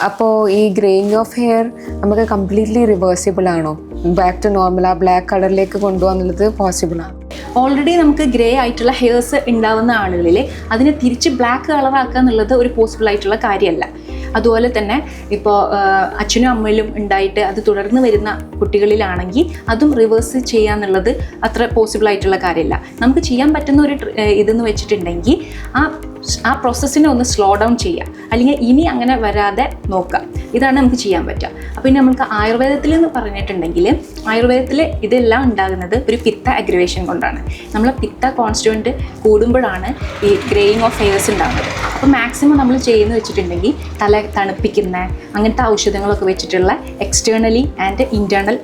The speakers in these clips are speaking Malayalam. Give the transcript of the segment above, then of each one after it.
അപ്പോൾ ഈ ഗ്രേയിങ് ഓഫ് ഹെയർ നമുക്ക് കംപ്ലീറ്റ്ലി റിവേഴ്സിബിൾ ആണോ? ബാക്ക് ടു നോർമൽ ആ ബ്ലാക്ക് കളറിലേക്ക് കൊണ്ടുപോകാന്നുള്ളത് പോസിബിൾ ആണ്? ഓൾറെഡി നമുക്ക് ഗ്രേ ആയിട്ടുള്ള ഹെയർസ് ഉണ്ടാവുന്ന ആളുകളിൽ അതിനെ തിരിച്ച് ബ്ലാക്ക് കളറാക്കുക എന്നുള്ളത് ഒരു പോസിബിൾ ആയിട്ടുള്ള കാര്യമല്ല. അതുപോലെ തന്നെ ഇപ്പോൾ അച്ഛനും അമ്മയിലും ഉണ്ടായിട്ട് അത് തുടർന്ന് വരുന്ന കുട്ടികളിലാണെങ്കിൽ അതും റിവേഴ്സ് ചെയ്യുക എന്നുള്ളത് അത്ര പോസിബിൾ ആയിട്ടുള്ള കാര്യമല്ല. നമുക്ക് ചെയ്യാൻ പറ്റുന്ന ഒരു ഇതെന്ന് വെച്ചിട്ടുണ്ടെങ്കിൽ ആ പ്രോസസ്സിനെ ഒന്ന് സ്ലോ ഡൗൺ ചെയ്യുക, അല്ലെങ്കിൽ ഇനി അങ്ങനെ വരാതെ നോക്കുക. ഇതാണ് നമുക്ക് ചെയ്യാൻ പറ്റുക. അപ്പോൾ ഇനി നമുക്ക് ആയുർവേദത്തിൽ എന്ന് പറഞ്ഞിട്ടുണ്ടെങ്കിൽ ആയുർവേദത്തിൽ ഇതെല്ലാം ഉണ്ടാകുന്നത് ഒരു പിത്ത അഗ്രവേഷൻ കൊണ്ടാണ്. നമ്മളെ പിത്ത കോൺസ്റ്റുവൻറ്റ് കൂടുമ്പോഴാണ് ഈ ഗ്രേയിങ് ഓഫ് ഹെയർസ് ഉണ്ടാകുന്നത്. അപ്പോൾ മാക്സിമം നമ്മൾ ചെയ്യുന്നത് വെച്ചിട്ടുണ്ടെങ്കിൽ തല തണുപ്പിക്കുന്ന അങ്ങനത്തെ ഔഷധങ്ങളൊക്കെ വെച്ചിട്ടുള്ള എക്സ്റ്റേണലി ആൻഡ് ഇൻറ്റേർണൽ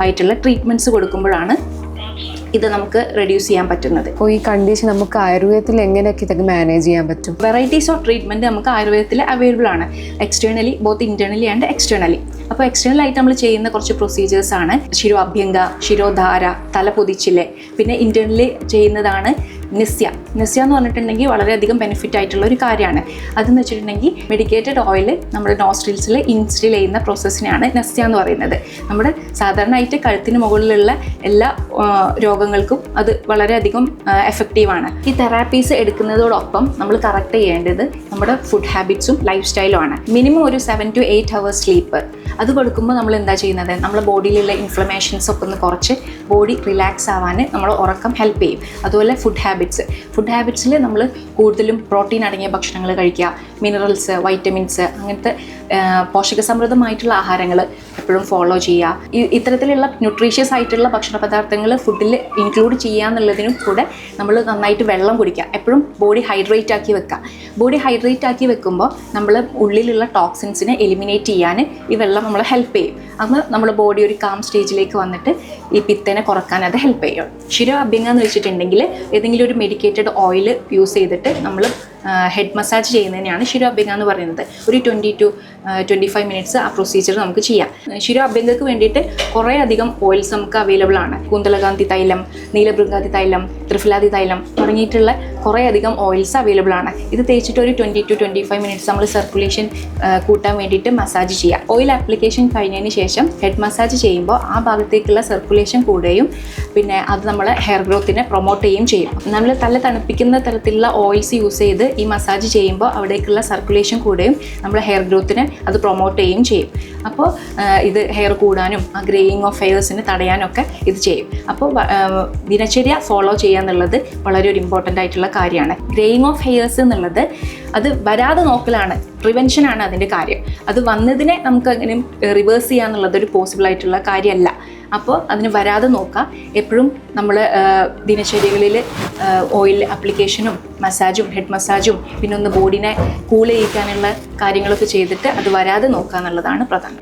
ആയിട്ടുള്ള ട്രീറ്റ്മെൻറ്റ്സ് കൊടുക്കുമ്പോഴാണ് ഇത് നമുക്ക് റെഡ്യൂസ് ചെയ്യാൻ പറ്റുന്നത്. അപ്പോൾ ഈ കണ്ടീഷൻ നമുക്ക് ആയുർവേദത്തിൽ എങ്ങനെയൊക്കെ ഇതൊക്കെ മാനേജ് ചെയ്യാൻ പറ്റും? വെറൈറ്റീസ് ഓഫ് ട്രീറ്റ്മെൻറ്റ് നമുക്ക് ആയുർവേദത്തിൽ അവൈലബിൾ ആണ്, externally both internally and externally. അപ്പോൾ എക്സ്റ്റേണലായിട്ട് നമ്മൾ ചെയ്യുന്ന കുറച്ച് പ്രൊസീജിയേഴ്സാണ് ശിരോഅഭ്യംഗ, ശിരോധാര, തല പൊതിച്ചില്. പിന്നെ ഇൻറ്റേർണലി ചെയ്യുന്നതാണ് നിസ്യ. നിസ്യ എന്ന് പറഞ്ഞിട്ടുണ്ടെങ്കിൽ വളരെയധികം ബെനിഫിറ്റ് ആയിട്ടുള്ള ഒരു കാര്യമാണ്. അതെന്ന് വെച്ചിട്ടുണ്ടെങ്കിൽ മെഡിക്കേറ്റഡ് ഓയിൽ നമ്മുടെ നോസ്ട്രിൽസിൽ ഇൻസ്റ്റിൽ ചെയ്യുന്ന പ്രോസസ്സിനെയാണ് നിസ്യ എന്ന് പറയുന്നത്. നമ്മുടെ സാധാരണയായിട്ട് കഴുത്തിന് മുകളിലുള്ള എല്ലാ രോഗങ്ങൾക്കും അത് വളരെയധികം എഫക്റ്റീവാണ്. ഈ തെറാപ്പീസ് എടുക്കുന്നതോടൊപ്പം നമ്മൾ കറക്റ്റ് ചെയ്യേണ്ടത് നമ്മുടെ ഫുഡ് ഹാബിറ്റ്സും ലൈഫ് സ്റ്റൈലും ആണ്. മിനിമം ഒരു 7 to 8 hours സ്ലീപ്പ് അത് കൊടുക്കുമ്പോൾ നമ്മൾ എന്താ ചെയ്യുന്നത്, നമ്മുടെ ബോഡിയിലുള്ള ഇൻഫ്ലമേഷൻസ് ഒക്കെ ഒന്ന് കുറച്ച് ബോഡി റിലാക്സ് ആവാൻ നമ്മൾ ഉറക്കം ഹെൽപ്പ് ചെയ്യും. അതുപോലെ ഫുഡ് ഹാബിറ്റ്സിൽ നമ്മൾ കൂടുതലും പ്രോട്ടീൻ അടങ്ങിയ ഭക്ഷണങ്ങൾ കഴിക്കുക, മിനറൽസ്, വൈറ്റമിൻസ്, അങ്ങനത്തെ പോഷകസമൃദ്ധമായിട്ടുള്ള ആഹാരങ്ങൾ എപ്പോഴും ഫോളോ ചെയ്യുക. ഇത്തരത്തിലുള്ള ന്യൂട്രീഷ്യസ് ആയിട്ടുള്ള ഭക്ഷണ പദാർത്ഥങ്ങൾ ഫുഡിൽ ഇൻക്ലൂഡ് ചെയ്യുക എന്നുള്ളതിനും കൂടെ നമ്മൾ നന്നായിട്ട് വെള്ളം കുടിക്കുക. എപ്പോഴും ബോഡി ഹൈഡ്രേറ്റ് ആക്കി വെക്കുക. ബോഡി ഹൈഡ്രേറ്റ് ആക്കി വെക്കുമ്പോൾ നമ്മൾ ഉള്ളിലുള്ള ടോക്സിൻസിനെ എലിമിനേറ്റ് ചെയ്യാൻ ഈ വെള്ളം നമ്മളെ ഹെൽപ്പ് ചെയ്യും. അന്ന് നമ്മുടെ ബോഡി ഒരു കാം സ്റ്റേജിലേക്ക് വന്നിട്ട് ഈ പിത്തേനെ കുറക്കാൻ അത് ഹെൽപ്പ് ചെയ്യും. ശിരോഅഭ്യംഗ എന്ന് വെച്ചിട്ടുണ്ടെങ്കിൽ ഏതെങ്കിലും ഒരു മെഡിക്കേറ്റഡ് ഓയിൽ യൂസ് ചെയ്തിട്ട് നമ്മൾ ഹെഡ് മസാജ് ചെയ്യുന്നതിനെയാണ് ശിരോഅഭ്യംഗ എന്ന് പറയുന്നത്. ഒരു 20 to 25 minutes ആ പ്രൊസീജിയർ നമുക്ക് ചെയ്യാം. ശിരോഅഭ്യംഗക്ക് വേണ്ടിയിട്ട് കുറേ അധികം ഓയിൽസ് നമുക്ക് അവൈലബിൾ ആണ്. കൂന്തളകാന്തി തൈലം, നീലഭൃംഗാതി തൈലം, ത്രിഫലാതി തൈലം തുടങ്ങിയിട്ടുള്ള കുറേ അധികം ഓയിൽസ് അവൈലബിൾ ആണ്. ഇത് തേച്ചിട്ട് ഒരു 20 to 25 minutes നമ്മൾ സർക്കുലേഷൻ കൂട്ടാൻ വേണ്ടിയിട്ട് മസാജ് ചെയ്യുക. ഓയിൽ ആപ്ലിക്കേഷൻ കഴിഞ്ഞതിന് ശേഷം ഹെഡ് മസാജ് ചെയ്യുമ്പോൾ ആ ഭാഗത്തേക്കുള്ള സർക്കുലേഷൻ കൂടുകയും പിന്നെ അത് നമ്മളെ ഹെയർ ഗ്രോത്തിനെ പ്രൊമോട്ട് ചെയ്യുകയും ചെയ്യും. നമ്മൾ തല തണുപ്പിക്കുന്ന തരത്തിലുള്ള ഓയിൽസ് യൂസ് ചെയ്ത് ഈ മസാജ് ചെയ്യുമ്പോൾ അവിടേക്കുള്ള സർക്കുലേഷൻ കൂടുകയും നമ്മുടെ ഹെയർ ഗ്രോത്തിനെ അത് പ്രൊമോട്ട് ചെയ്യുകയും ചെയ്യും. അപ്പോൾ ഇത് ഹെയർ കൂടാനും ആ ഗ്രേയിങ് ഓഫ് ഹെയർസിനെ തടയാനൊക്കെ ഇത് ചെയ്യും. അപ്പോൾ ദിനചര്യ ഫോളോ ചെയ്യുക എന്നുള്ളത് വളരെ ഒരു ഇമ്പോർട്ടൻ്റ് ആയിട്ടുള്ള കാര്യമാണ്. ഗ്രേയിങ് ഓഫ് ഹെയർസ് എന്നുള്ളത് അത് വരാതെ നോക്കലാണ്, പ്രിവെൻഷനാണ് അതിൻ്റെ കാര്യം. അത് വന്നതിനെ നമുക്ക് അങ്ങനെ റിവേഴ്സ് ചെയ്യുക എന്നുള്ളതൊരു പോസിബിൾ ആയിട്ടുള്ള കാര്യമല്ല. അപ്പോൾ അതിന് വരാതെ നോക്കുക. എപ്പോഴും നമ്മൾ ദിനചര്യകളിൽ ഓയിൽ ആപ്ലിക്കേഷനും മസാജും ഹെഡ് മസാജും പിന്നെ ഒന്ന് ബോഡിനെ കൂൾ ചെയ്യിക്കാനുള്ള കാര്യങ്ങളൊക്കെ ചെയ്തിട്ട് അത് വരാതെ നോക്കുക എന്നുള്ളതാണ് പ്രധാനം.